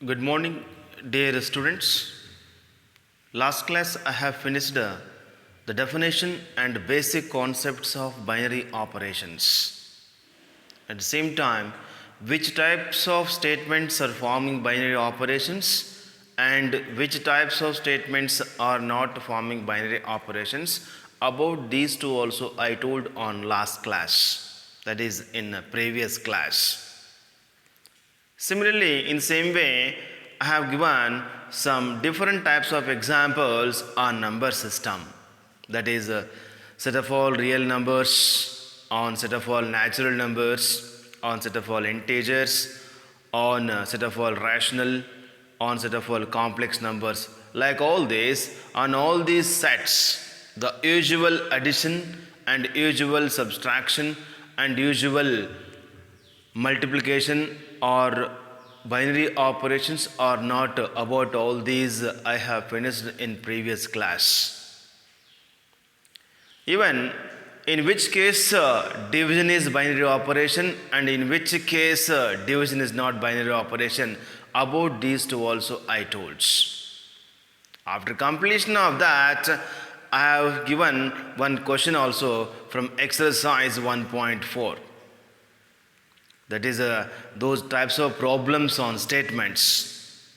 Good morning, dear students. Last class I have finished the definition and basic concepts of binary operations. At the same time, which types of statements are forming binary operations and which types of statements are not forming binary operations. About these two also I told on last class, that is in a previous class. Similarly, in same way, I have given some different types of examples on number system. That is a set of all real numbers, on set of all natural numbers, on set of all integers, on set of all rational, on set of all complex numbers. Like all this, on all these sets, the usual addition and usual subtraction and usual multiplication or binary operations are not. About all these I have finished in previous class. Even in which case division is binary operation and in which case division is not binary operation, about these two also I told. After completion of that, I have given one question also from exercise 1.4. That is those types of problems on statements.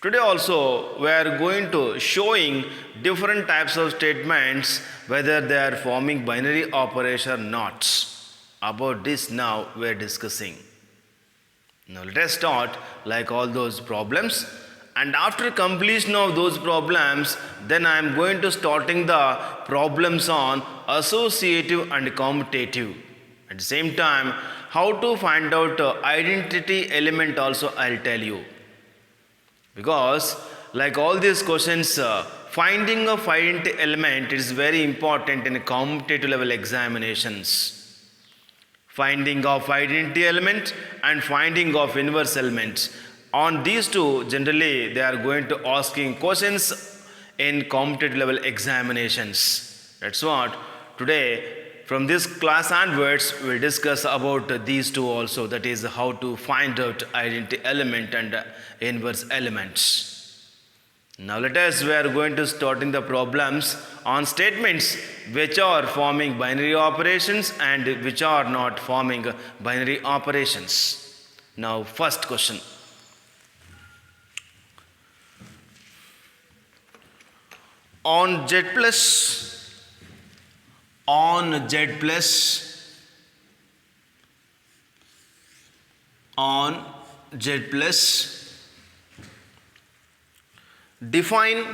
Today also we are going to showing different types of statements, whether they are forming binary operation or not. About this now we are discussing. Now let us start like all those problems, and after completion of those problems, then I am going to starting the problems on associative and commutative. At the same time, how to find out identity element also I'll tell you. Because like all these questions, finding of identity element is very important in commutative level examinations. Finding of identity element and finding of inverse element. On these two, generally they are going to asking questions in commutative level examinations. That's what today from this class onwards we will discuss about these two also, that is how to find out identity element and inverse elements. Now let us, we are going to starting the problems on statements which are forming binary operations and which are not forming binary operations. Now first question. On Z plus define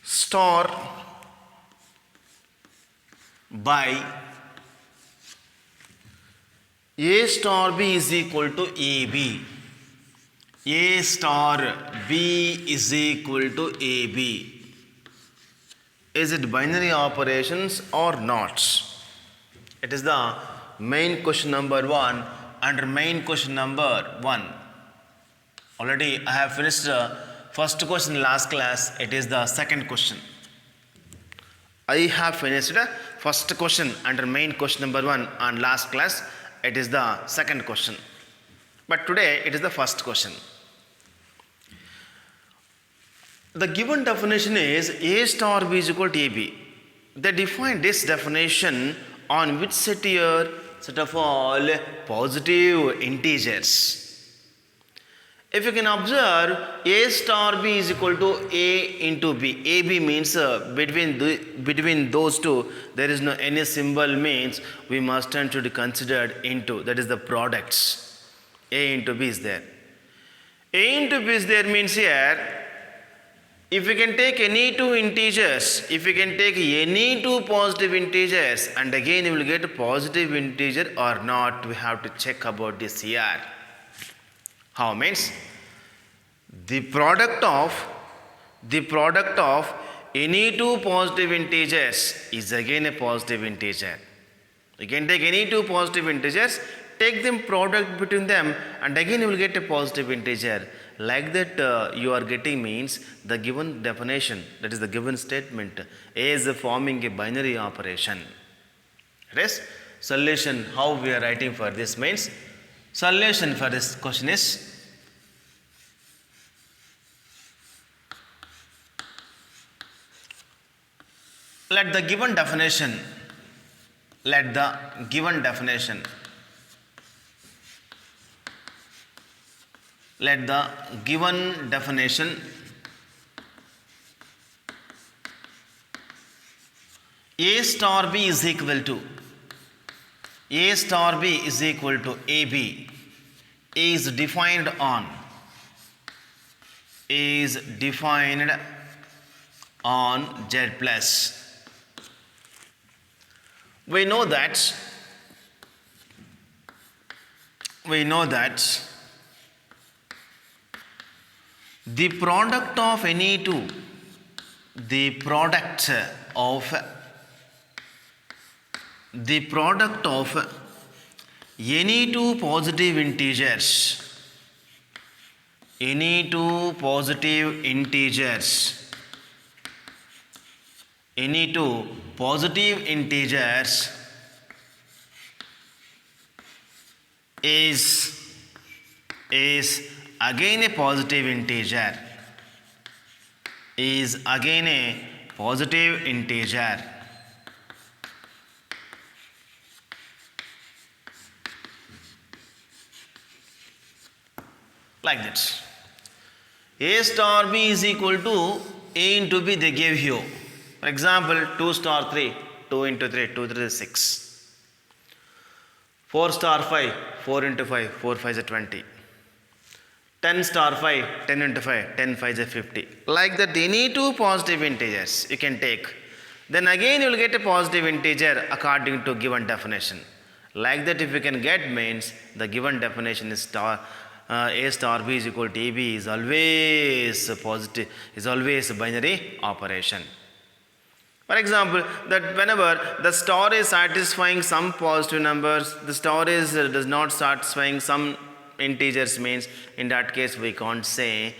star by A star B is equal to AB. A star B is equal to AB. Is it binary operations or not? It is the main question number 1 under main question number 1. Already I have finished the first question in last class. It is the second question. I have finished the first question under main question number 1 on last class. It is the second question. But today it is the first question. The given definition is A star B is equal to AB. They define this definition on which set here? Set of all positive integers. If you can observe, A star B is equal to A into B. AB means between those two there is no any symbol, means we must turn to be considered into, that is the products. A into B is there. A into B is there means here, if we can take any two integers, if we can take any two positive integers, and again you will get a positive integer or not, we have to check about this here. How means the product of any two positive integers is again a positive integer. You can take any two positive integers, take them product between them, and again you will get a positive integer. Like that you are getting means the given definition, that is the given statement, is forming a binary operation. Yes, solution how we are writing for this means, solution for this question is, let the given definition, let the given definition, let the given definition A star B is equal to, A star B is equal to AB is defined on, is defined on Z plus. We know that the product of any two, the product of any two positive integers, any two positive integers, any two positive integers is again a positive integer, is again a positive integer. Like that. A star B is equal to A into B they gave you. For example, 2 star 3, 2 into 3, 2 3 is 6. 4 star 5, 4 into 5, 4 5 is 20. 10 star 5, 10 into 5, 10 5 is 50. Like that, any two positive integers you can take. Then again you will get a positive integer according to given definition. Like that, if you can get means the given definition is A star B is equal to AB is always a positive, is always a binary operation. For example, that whenever the star is satisfying some positive numbers, the star is does not satisfying some integers, means in that case we can say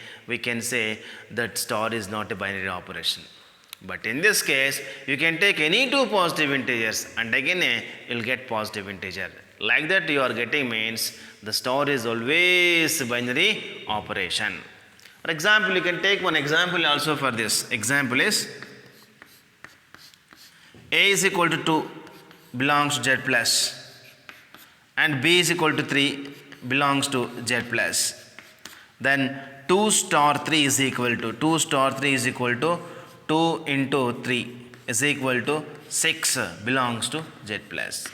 that star is not a binary operation. But in this case, you can take any two positive integers and again you will get positive integer. Like that you are getting means the star is always a binary operation. For example, you can take one example also for this. Example is A is equal to 2 belongs to Z plus and B is equal to 3 belongs to Z plus. Then 2 star 3 is equal to 2 into 3 is equal to 6 belongs to Z plus.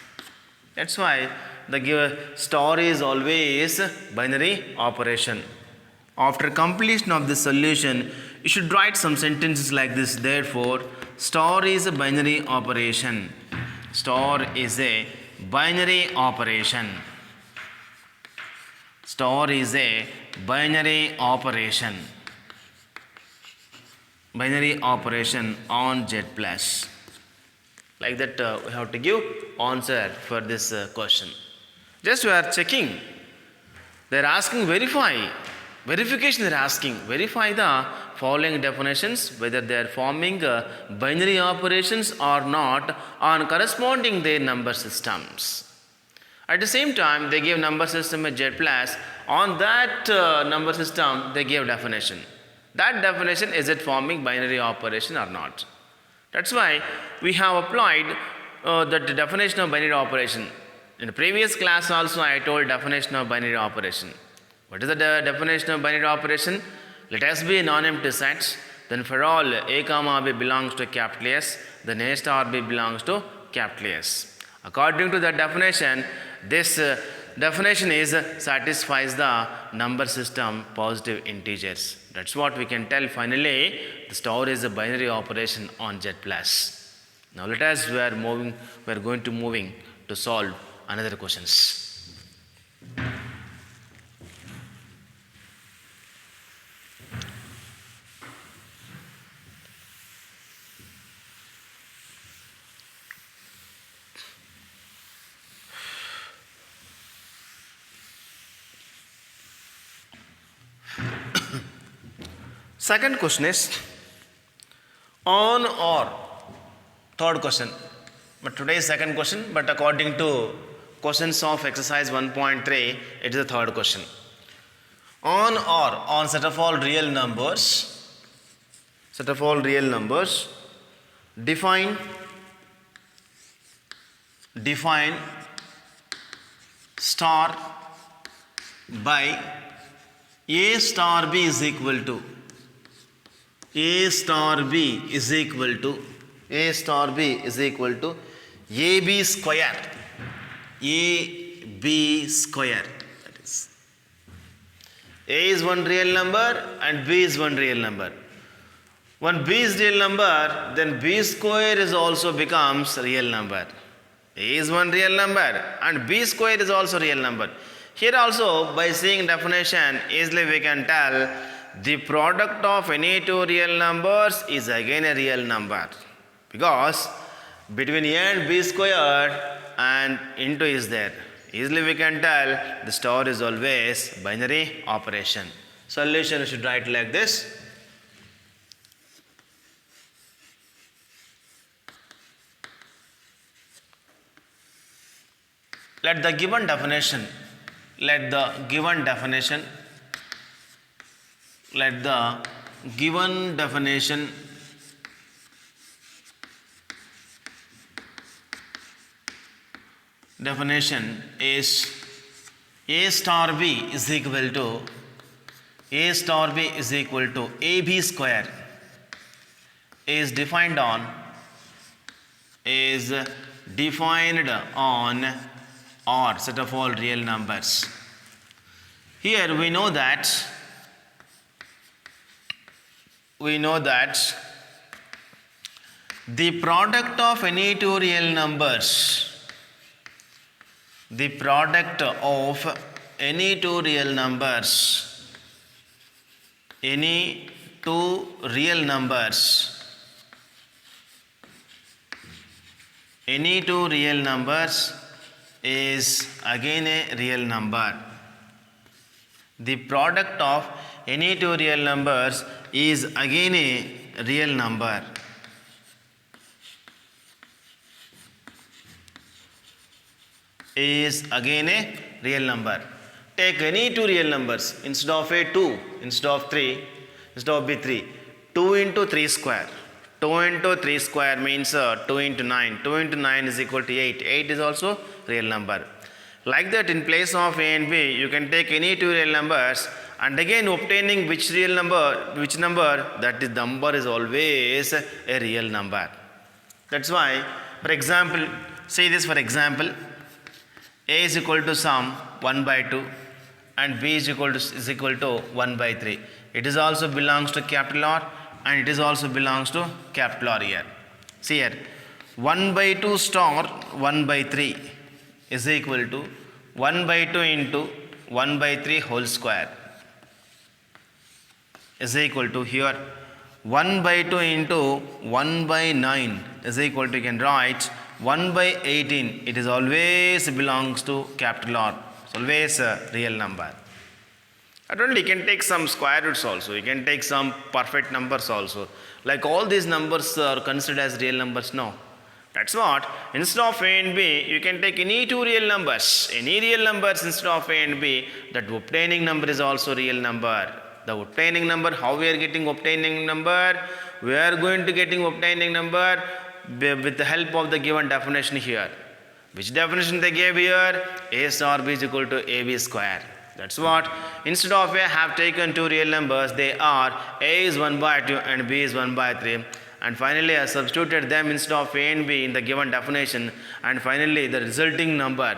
That's why the given star is always binary operation. After completion of the solution, you should write some sentences like this. Therefore, star is a binary operation. Star is a binary operation. Star is a binary operation. Binary operation on Z plus. Like that we have to give answer for this question. Just we are checking. They are asking verify. Verification they are asking. Verify the following definitions whether they are forming binary operations or not on corresponding their number systems. At the same time, they give number system at Z plus. On that number system, they give definition. That definition, is it forming binary operation or not? That's why we have applied the definition of binary operation. In the previous class also I told definition of binary operation. What is the definition of binary operation? Let S be a non-empty set. Then for all A comma B belongs to capital S, then A star B belongs to capital S. According to that definition, this definition is satisfies the number system positive integers. That's what we can tell finally. The star is a binary operation on Z plus. Now let us we are going to moving to solve another questions. Second question is on or. Third question. But today is second question, but according to questions of exercise 1.3, it is the third question. On or, on set of all real numbers, define star by A star B is equal to AB square. That is, A is one real number and B is one real number. When B is real number, then B square is also becomes real number. A is one real number and B square is also real number. Here also, by seeing definition, easily we can tell the product of any two real numbers is again a real number, because between A and B square and into is there. Easily we can tell the star is always binary operation. Solution we should write like this. Let the given definition is A star B is equal to AB square is defined on or set of all real numbers. Here we know that the product of any two real numbers is again a real number. The product of any two real numbers is again a real number. Take any two real numbers. Instead of A 2, instead of 3, instead of B 3. 2 into 3 square. 2 into 3 square means 2 into 9. 2 into 9 is equal to 8. 8 is also real number. Like that, in place of A and B, you can take any two real numbers and again obtaining which number, that is number is always a real number. That's why, for example, say this for example, A is equal to sum 1 by 2 and B is equal to 1 by 3. It is also belongs to capital R and it is also belongs to capital R here. See here, 1 by 2 star 1 by 3 is equal to 1 by 2 into 1 by 3 whole square is equal to here 1 by 2 into 1 by 9 is equal to, you can write 1 by 18. It is always belongs to capital R. It's always a real number. Not only, you can take some square roots also. You can take some perfect numbers also. Like all these numbers are considered as real numbers now. That's what, instead of A and B, you can take any two real numbers. Any real numbers instead of A and B, that obtaining number is also real number. The obtaining number, how we are getting obtaining number? We are going to getting obtaining number with the help of the given definition here. Which definition they gave here? A star B is equal to AB square. That's what, instead of A have taken two real numbers, they are A is 1 by 2 and B is 1 by 3. And finally I substituted them instead of A and B in the given definition, and finally the resulting number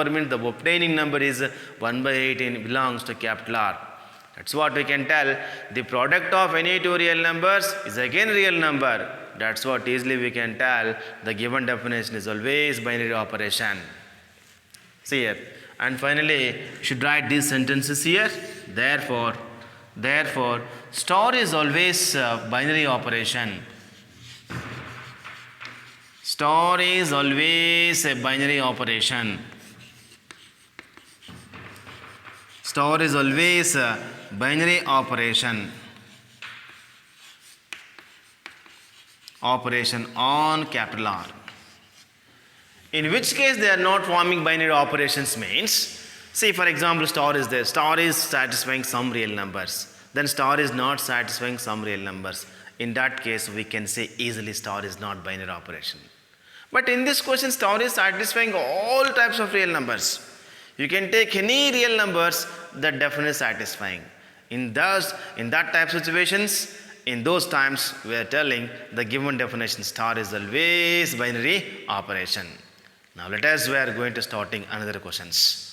means the obtaining number is 1 by 18 belongs to capital R. That's what we can tell, the product of any two real numbers is again real number. That's what easily we can tell the given definition is always binary operation. See here, and finally you should write these sentences here. Therefore star is always binary operation. Star is always a binary operation. Star is always a binary operation. operation on capital R. In which case they are not forming binary operations means, see for example star is there, star is satisfying some real numbers, then star is not satisfying some real numbers. In that case we can say easily star is not binary operation. But in this question star is satisfying all types of real numbers. You can take any real numbers that definitely satisfying. In that type of situations, in those times we are telling the given definition star is always binary operation. Now let us, we are going to starting another questions.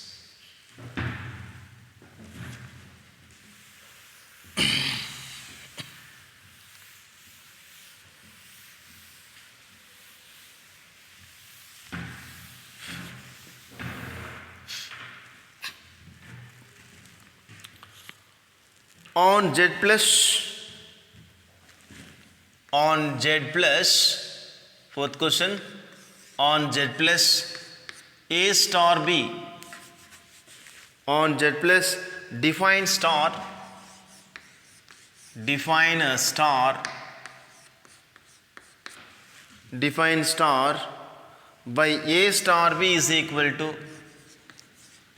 On Z plus, fourth question, on Z plus A star B, on Z plus define star, define a star, define star by A star B is equal to,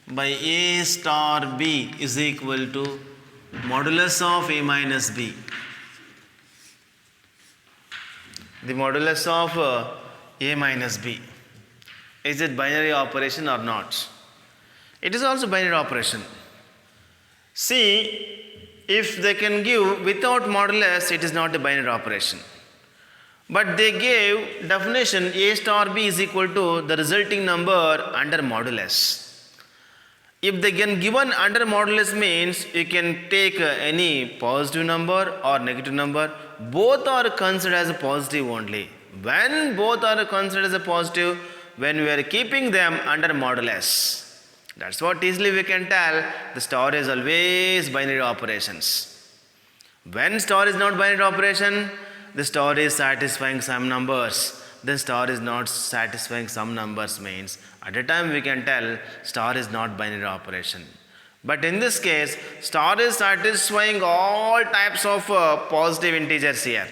by A star B is equal to modulus of A minus B. The modulus of A minus B. Is it binary operation or not? It is also binary operation. See, if they can give without modulus, it is not a binary operation. But they gave definition A star B is equal to the resulting number under modulus. If they can given under modulus means you can take any positive number or negative number. Both are considered as a positive only. When both are considered as a positive, when we are keeping them under modulus. That's what easily we can tell the star is always binary operations. When star is not binary operation, the star is satisfying some numbers. Then star is not satisfying some numbers means at a time we can tell star is not binary operation. But in this case star is satisfying all types of positive integers here.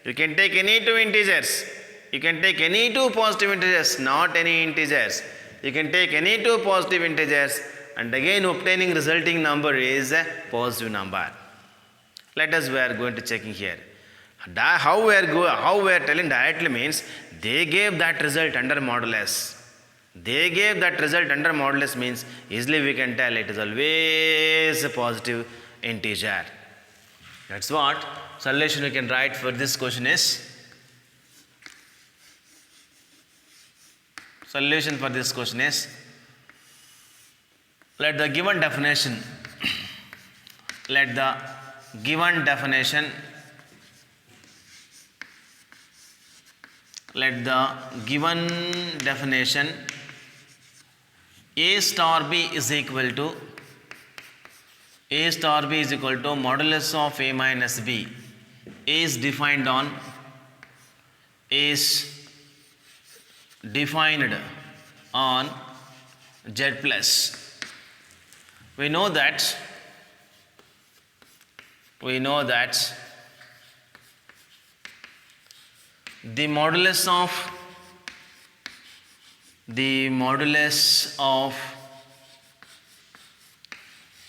You can take any two integers. You can take any two positive integers, not any integers. You can take any two positive integers and again obtaining resulting number is a positive number. Let us, we are going to checking here. How we are telling directly means they gave that result under modulus. They gave that result under modulus means easily we can tell it is always a positive integer. That's what solution we can write for this question is. Solution for this question is, let the given definition, let the given definition, let the given definition A star B is equal to, A star B is equal to modulus of A minus B is defined on, is defined on Z plus. We know that the modulus of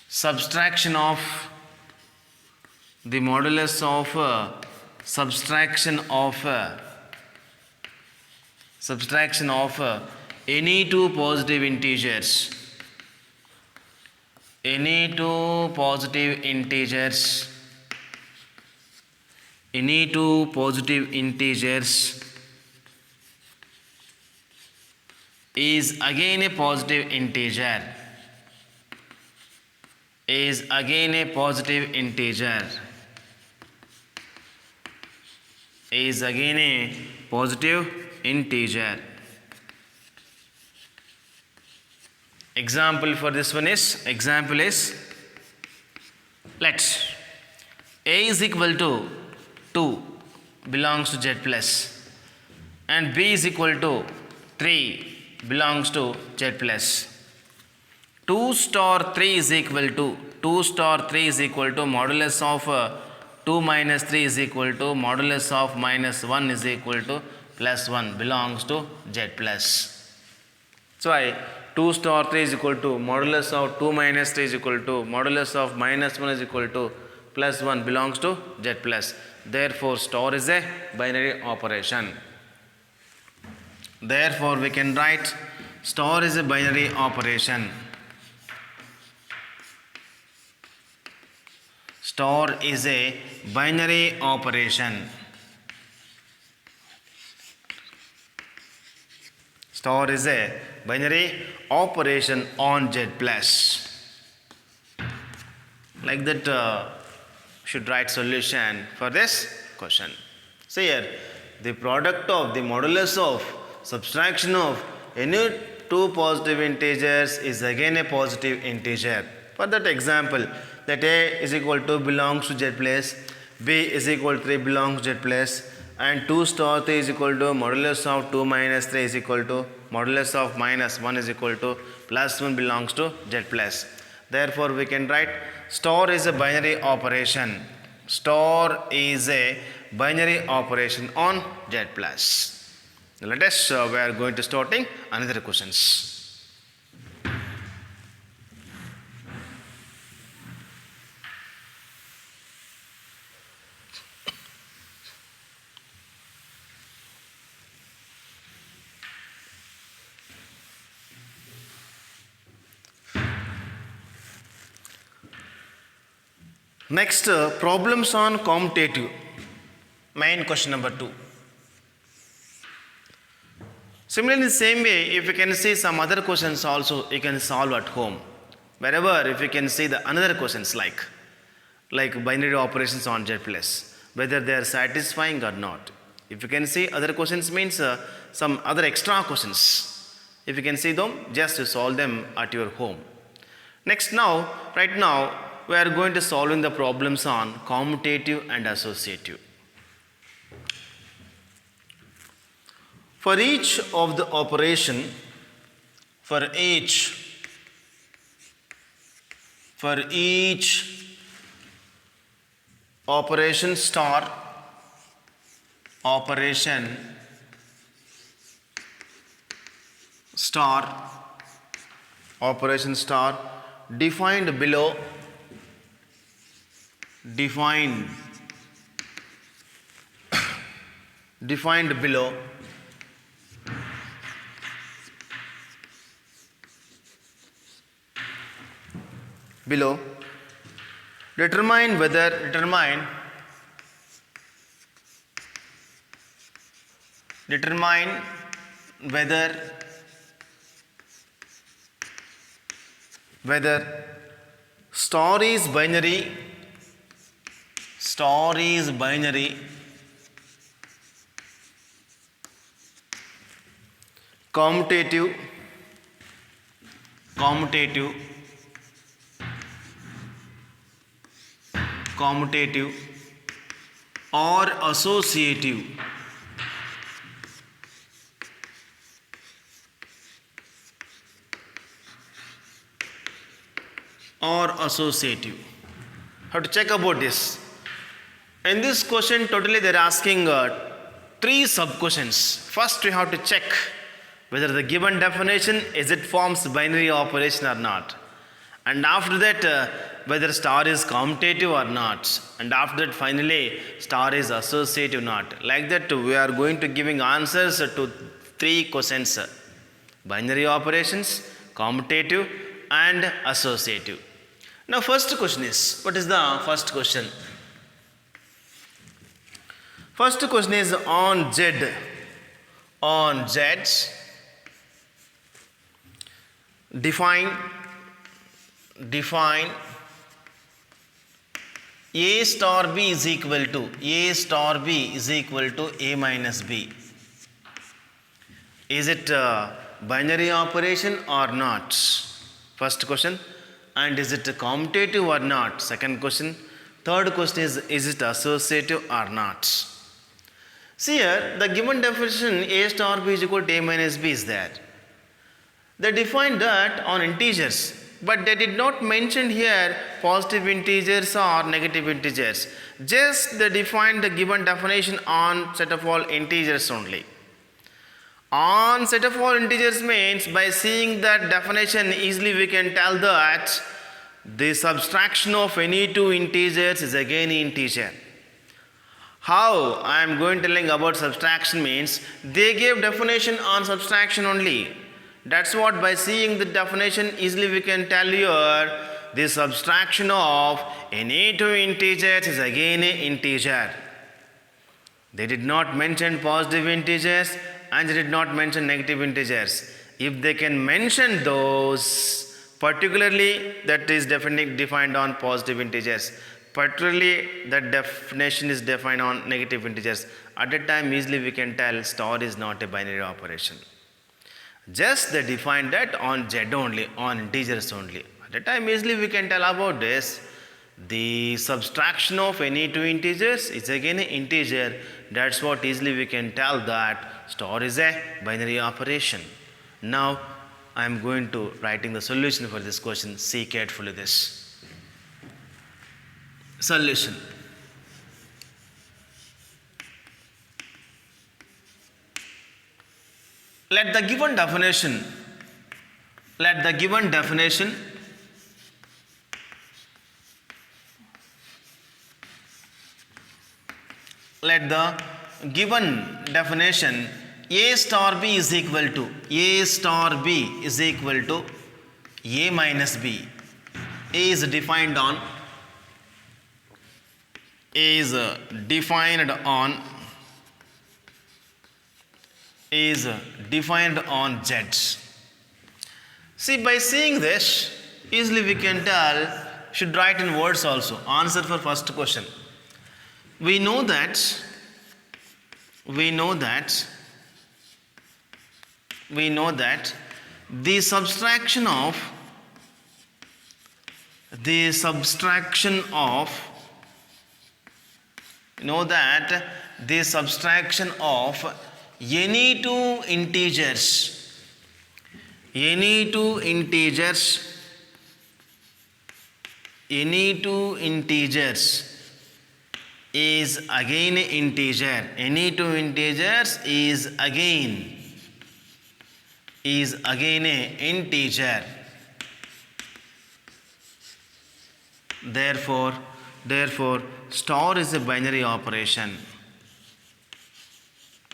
subtraction of the modulus of subtraction of any two positive integers, any two positive integers is again a positive integer, is again a positive integer, is again a positive integer. Example for this one is, example is, let A is equal to 2 belongs to Z plus and B is equal to 3 belongs to Z plus. 2 star 3 is equal to, 2 star 3 is equal to modulus of 2 2 minus 3 is equal to modulus of minus 1 is equal to plus 1 belongs to Z plus. So I 2 star 3 is equal to modulus of 2 minus 3 is equal to modulus of minus 1 is equal to plus 1 belongs to Z plus. Therefore, star is a binary operation. Therefore, we can write star is a binary operation. Star is a binary operation. Star is a binary operation on Z plus. Like that, should write solution for this question. So here, the product of the modulus of subtraction of any two positive integers is again a positive integer. For that example, that A is equal to belongs to Z plus, B is equal to 3 belongs to Z plus, and 2 star 3 is equal to modulus of 2 minus 3 is equal to modulus of minus 1 is equal to plus 1 belongs to Z plus. Therefore, we can write star is a binary operation. Star is a binary operation on Z plus. Let us, we are going to starting another questions. Next, problems on commutative. Main question number 2. Similarly, in the same way, if you can see some other questions also, you can solve at home. Wherever, if you can see the another questions like binary operations on Z plus, whether they are satisfying or not. If you can see other questions means some other extra questions. If you can see them, just solve them at your home. Next, right now, we are going to solving the problems on commutative and associative. For each of the operation, for each operation star, defined below, determine whether star is binary, commutative or associative. How to check about this? In this question, totally they are asking 3 sub-questions. First, we have to check whether the given definition is it forms binary operation or not. And after that, whether star is commutative or not. And after that, finally, star is associative or not. Like that, we are going to giving answers to 3 questions. Binary operations, commutative and associative. Now, first question is, what is the first question? First question is on Z. Define A star B is equal to A minus B. Is it a binary operation or not? First question. And is it commutative or not? Second question. Third question is it associative or not? See here, the given definition A star B is equal to A minus B is there. They defined that on integers, but they did not mention here positive integers or negative integers. Just they define the given definition on set of all integers only. On set of all integers means by seeing that definition easily we can tell that the subtraction of any two integers is again integer. How I am going telling about subtraction means they gave definition on subtraction only. That's what by seeing the definition easily we can tell here the subtraction of any two integers is again an integer. They did not mention positive integers and they did not mention negative integers. If they can mention those, particularly that is defined on positive integers, particularly that definition is defined on negative integers, at that time easily we can tell star is not a binary operation. Just they define that on Z only, on integers only. At that time easily we can tell about this. The subtraction of any two integers is again an integer. That's what easily we can tell that star is a binary operation. Now I am going to writing the solution for this question. See carefully this. Solution. Let the given definition let the given definition A star B is equal to A star B is equal to A minus B. A is defined on Z. See, by seeing this, easily we can tell, should write in words also. Answer for first question. We know that the subtraction of any two integers is again an integer. Any two integers is again an integer. Therefore, star is a binary operation.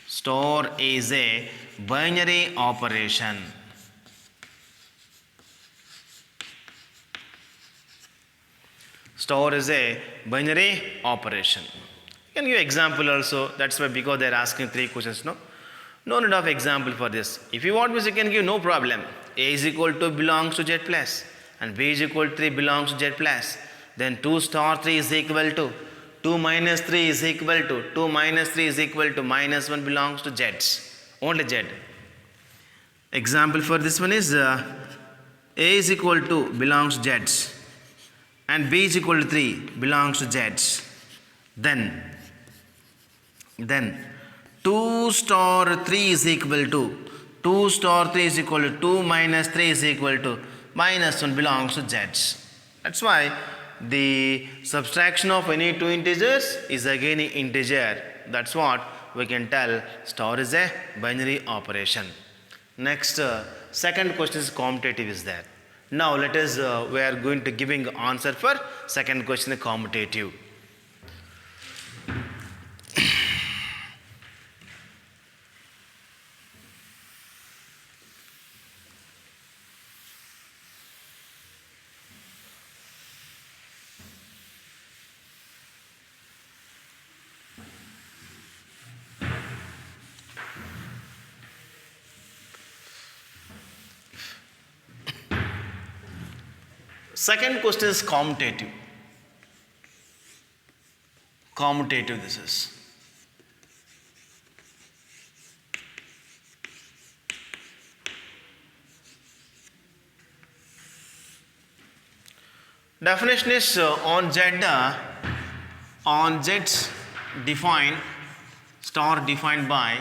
Star is a binary operation. Star is a binary operation. You can give example also. That's why, because they are asking three questions. No need of example for this. If you want, you can give, no problem. A is equal to belongs to Z plus and B is equal to 3 belongs to Z plus. Then 2 star 3 is equal to 2 minus 3 is equal to 2 minus 3 is equal to minus 1 belongs to Z. Only Z. Example for this one is A is equal to belongs to Z and B is equal to 3 belongs to Z. Then 2 star 3 is equal to 2 minus 3 is equal to minus 1 belongs to Z. That's why the subtraction of any two integers is again an integer. That's what we can tell star is a binary operation. Next, second question is commutative is there. Now let us, we are going to giving answer for second question, commutative. Second question is commutative. Commutative this is. Definition is on Z defined, star defined by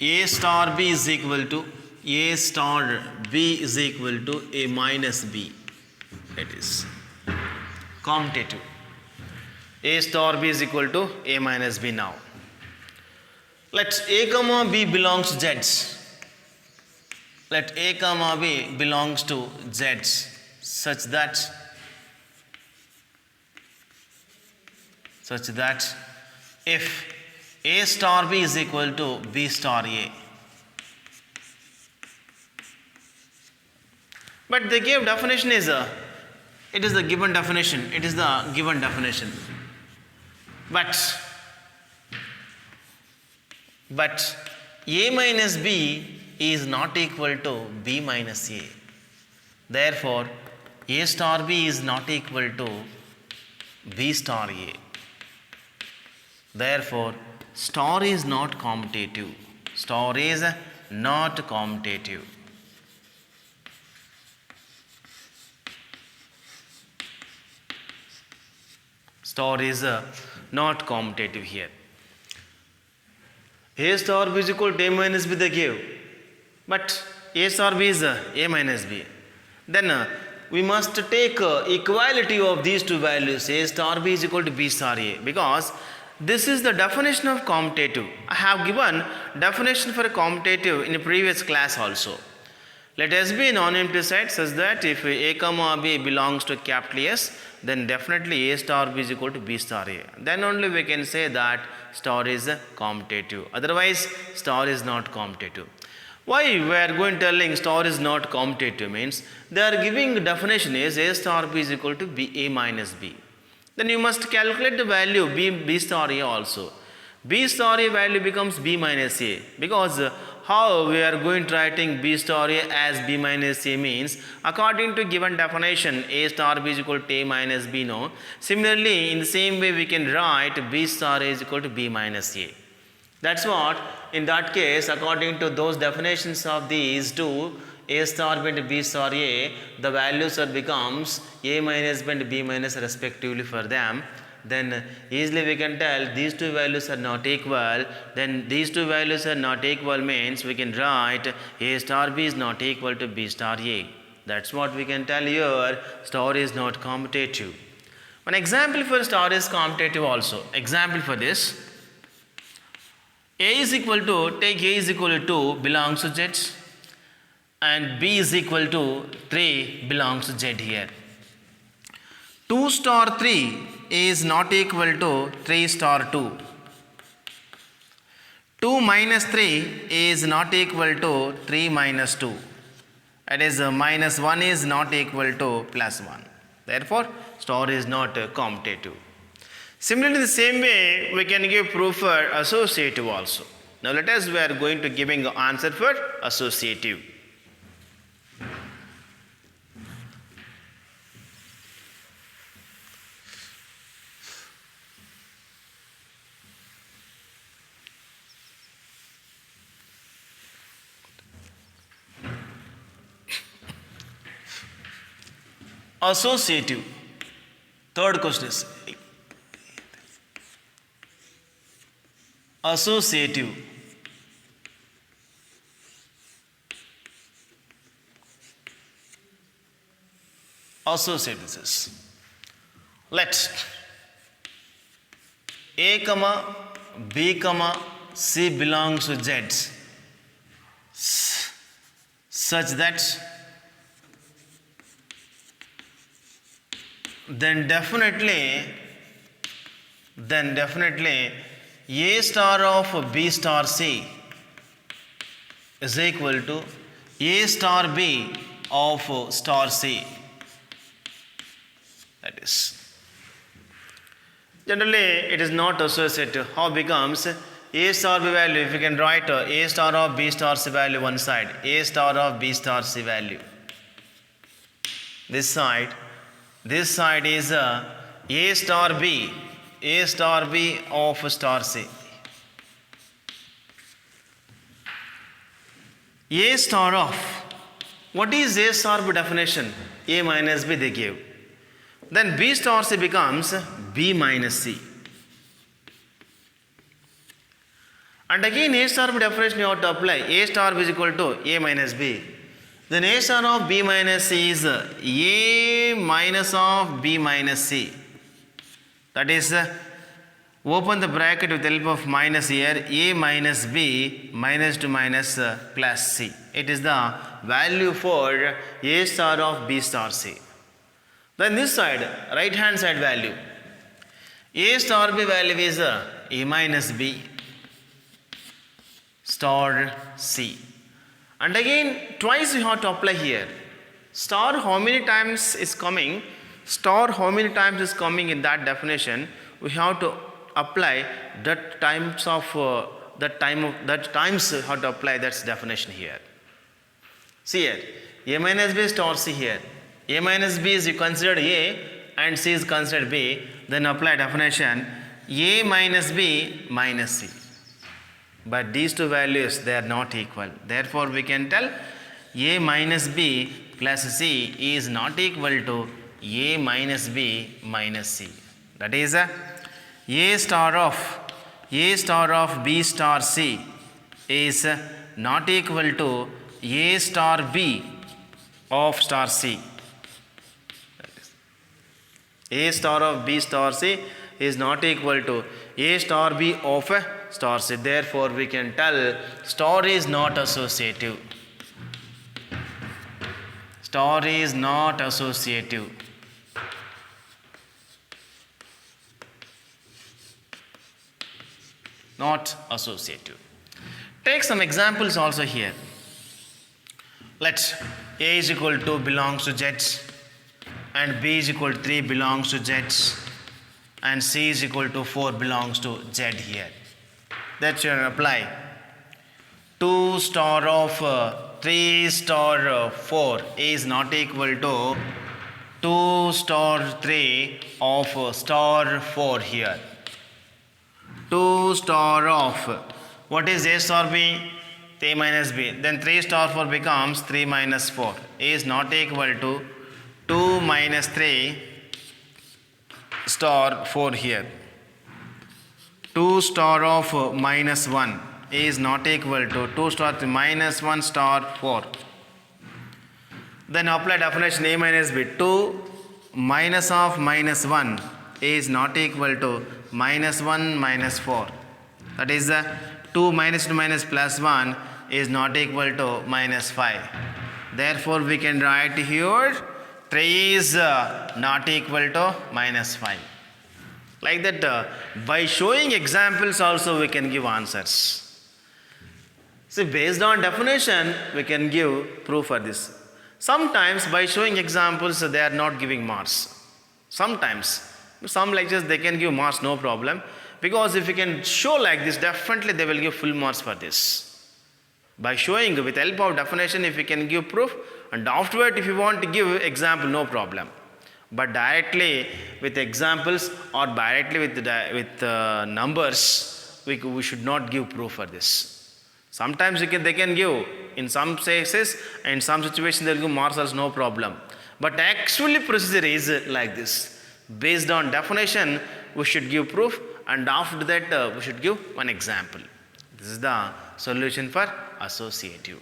A star B is equal to A star B is equal to A minus B. It is commutative. A star B is equal to A minus B now. Let A comma B belongs to Z's. Let A comma B belongs to Z's such that if A star B is equal to B star A. But they gave definition is it is the given definition. It is the given definition. But A minus B is not equal to B minus A. Therefore, A star B is not equal to B star A. Therefore, star is not commutative. Star is not commutative. Star is not commutative here. A star B is equal to A minus B they gave. But A star B is A minus B. Then we must take equality of these two values. A star B is equal to B star A. Because this is the definition of commutative. I have given definition for a commutative in a previous class also. Let S be a non-empty set such that if A comma B belongs to capital S, then definitely A star B is equal to B star A. Then only we can say that star is commutative. Otherwise, star is not commutative. Why we are going telling star is not commutative means they are giving definition is A star B is equal to B A minus B. Then you must calculate the value B star A also. B star A value becomes B minus A because how we are going to writing B star A as B minus A means according to given definition A star B is equal to A minus B no. Similarly in the same way we can write B star A is equal to B minus A. That's what in that case according to those definitions of these two A star B and B star A, the values are becomes A minus B and B minus respectively for them. Then easily we can tell these two values are not equal. Then these two values are not equal means we can write A star B is not equal to B star A. That's what we can tell here. Star is not commutative. One example for star is commutative also. Example for this. A is equal to, take A is equal to 2 belongs to Z. And B is equal to 3 belongs to Z here. 2 star 3 is not equal to 3 star 2. 2 minus 3 is not equal to 3 minus 2. That is minus 1 is not equal to plus 1. Therefore, star is not commutative. Similarly, the same way we can give proof for associative also. Now let us we are going to giving answer for associative. Associative. Third question is associative. Associative. Let A comma B comma C belongs to Z such that then definitely A star of B star C is equal to A star B of star C. That is. Generally, it is not associative. How becomes A star B value? If you can write A star of B star C value one side, A star of B star C value. This side is A star B of star C. A star of, what is A star B definition? A minus B they give. Then B star C becomes B minus C. And again A star B definition you have to apply. A star B is equal to A minus B. Then A star of B minus C is A minus of B minus C. That is, open the bracket with the help of minus here, A minus B minus to minus plus C. It is the value for A star of B star C. Then this side, right hand side value, A star B value is A minus B star C. And again twice you have to apply here. Star how many times is coming? Star how many times is coming in that definition? We have to apply that times of that times how to apply that definition here. See here, A minus B star C here. A minus B is you considered A and C is considered B. Then apply definition A minus B minus C. But these two values, they are not equal. Therefore, we can tell A minus B plus C is not equal to A minus B minus C. That is A star of B star C is not equal to A star B of star C. A star of B star C is not equal to A star B of star C. Therefore, we can tell star is not associative. Star is not associative. Not associative. Take some examples also here. Let A is equal to belongs to Z and B is equal to 3 belongs to Z and C is equal to 4 belongs to Z here. That should apply. 2 star of 3 star 4 is not equal to 2 star 3 of star 4 here. 2 star of what is A star B? A minus B. Then 3 star 4 becomes 3 minus 4 is not equal to 2 minus 3 star 4 here. 2 star of minus 1 is not equal to 2 star 3 minus 1 star 4. Then apply definition A minus B. 2 minus of minus 1 is not equal to minus 1 minus 4. That is 2 minus 2 minus plus 1 is not equal to minus 5. Therefore, we can write here 3 is not equal to minus 5. Like that, by showing examples also we can give answers. See, based on definition, we can give proof for this. Sometimes by showing examples, they are not giving marks. Sometimes, some lectures they can give marks, no problem. Because if you can show like this, definitely they will give full marks for this. By showing with help of definition, if you can give proof, and afterward if you want to give example, no problem. But directly with examples or directly with numbers, we should not give proof for this. Sometimes they can give in some cases, and some situations they will give marks as no problem. But actually procedure is like this. Based on definition, we should give proof, and after that we should give one example. This is the solution for associative.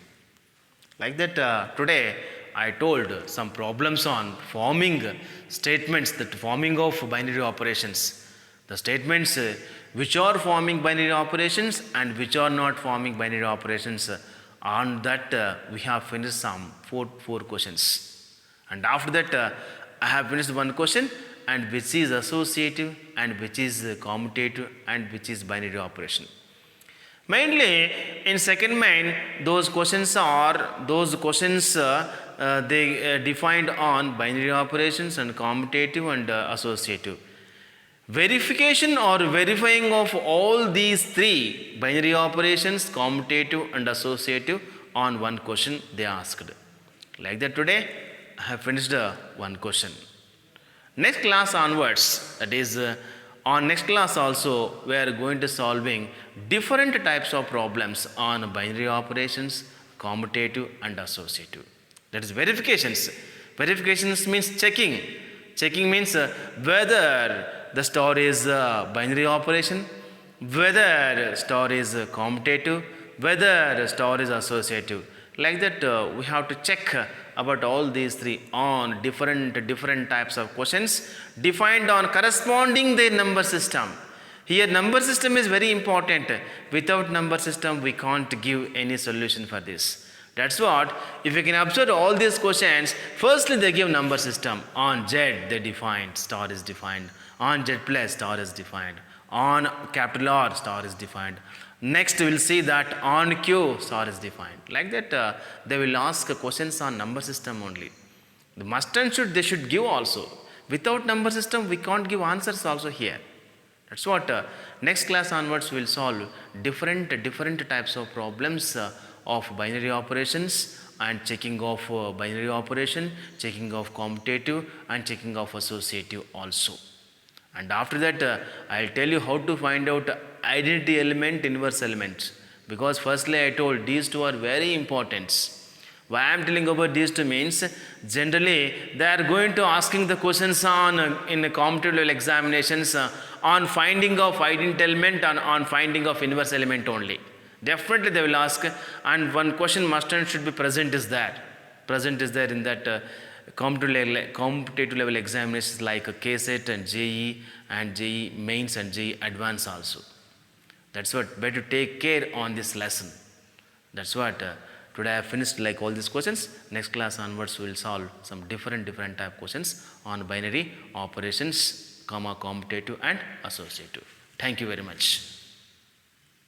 Like that, today I told some problems on forming statements, that forming of binary operations. The statements which are forming binary operations and which are not forming binary operations. On that we have finished some four questions. And after that I have finished one question, and which is associative and which is commutative and which is binary operation. Mainly in second main, those questions they defined on binary operations and commutative and associative. Verification or verifying of all these three binary operations, commutative and associative, on one question they asked. Like that, today I have finished one question. Next class onwards, that is on next class also, we are going to solving different types of problems on binary operations, commutative and associative. That is verifications. Verifications means checking. Checking means whether the star is a binary operation whether star is commutative, whether star is associative. Like that, we have to check about all these three on different types of questions defined on corresponding their number system. Here number system is very important. Without number system we can't give any solution for this. That's what, if you can observe all these questions, firstly they give number system. On Z they defined, star is defined. On Z plus, star is defined. On capital R, star is defined. Next we will see that on Q, star is defined. Like that, they will ask questions on number system only. The must and should they should give also. Without number system we can't give answers also here. That's what, next class onwards we will solve different types of problems of binary operations and checking of binary operation, checking of commutative and checking of associative also. And after that, I'll tell you how to find out identity element, inverse element. Because firstly I told these two are very important. Why I am telling about these two means, generally they are going to asking the questions on in the commutative level examinations on finding of identity element and on finding of inverse element only. Definitely they will ask, and one question must and should be present is there. Present is there in that competitive level examinations like KSET and JE and JE mains and JE advanced also. That's what, better take care on this lesson. That's what, today I have finished like all these questions. Next class onwards we will solve some different type questions on binary operations, commutative and associative. Thank you very much.